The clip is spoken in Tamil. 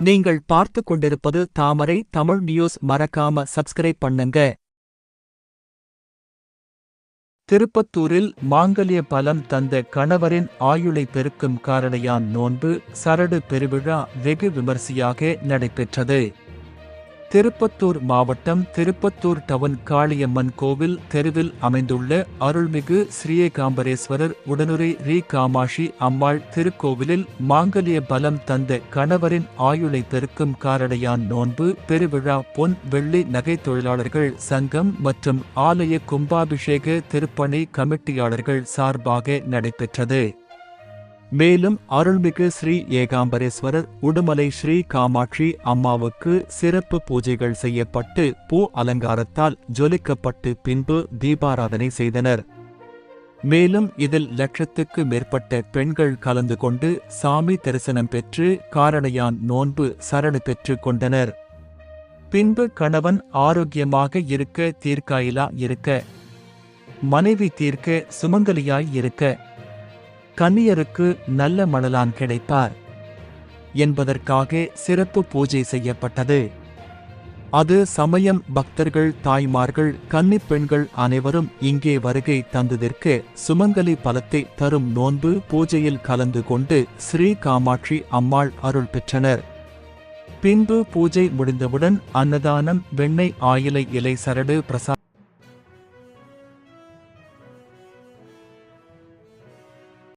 நீங்கள் பார்த்துக் கொண்டிருப்பது தாமரை தமிழ் நியூஸ். மறக்காம சப்ஸ்கிரைப் பண்ணுங்க. திருப்பத்தூரில் மாங்கல்ய பலம் தந்த கணவரின் ஆயுளை பெருக்கும் காரணையான் நோன்பு சரடு பெருவிழா வெகு விமரிசையாக நடைபெற்றது. திருப்பத்தூர் மாவட்டம் திருப்பத்தூர் டவுன் காளியம்மன் கோவில் தெருவில் அமைந்துள்ள அருள்மிகு ஸ்ரீஏகாம்பரேஸ்வரர் உடனுரை ரீ காமாட்சி அம்மாள் திருக்கோவிலில் மாங்கல்ய பலம் தந்த கணவரின் ஆயுளை பெருக்கும் காரணையான் நோன்பு பெருவிழா பொன் வெள்ளி நகை தொழிலாளர்கள் சங்கம் மற்றும் ஆலய கும்பாபிஷேக திருப்பணி கமிட்டியாளர்கள் சார்பாக நடைபெற்றது. மேலும் அருள்மிகு ஸ்ரீ ஏகாம்பரேஸ்வரர் உடுமலை ஸ்ரீ காமாட்சி அம்மாவுக்கு சிறப்பு பூஜைகள் செய்யப்பட்டு பூ அலங்காரத்தால் ஜொலிக்கப்பட்டு பின்பு தீபாராதனை செய்தனர். மேலும் இதில் லட்சத்துக்கு மேற்பட்ட பெண்கள் கலந்து கொண்டு சாமி தரிசனம் பெற்று காரணையான் நோன்பு சரணு பெற்று கொண்டனர். பின்பு கணவன் ஆரோக்கியமாக இருக்க, தீர்க்காயிலா இருக்க, மனைவி தீர்க்க சுமங்கலியாய் இருக்க, கன்னியருக்கு நல்ல மணலான் கிடைப்பார் என்பதற்காக சிறப்பு பூஜை செய்யப்பட்டது. அது சமயம் பக்தர்கள், தாய்மார்கள், கன்னிப் பெண்கள் அனைவரும் இங்கே வருகை தந்ததற்கு சுமங்கலி பலத்தை தரும் நோன்பு பூஜையில் கலந்து கொண்டு ஸ்ரீ காமாட்சி அம்மாள் அருள் பெற்றனர். பின்பு பூஜை முடிந்தவுடன் அன்னதானம், வெண்ணெய் ஆயிலை இலை சரடு பிரசாதம்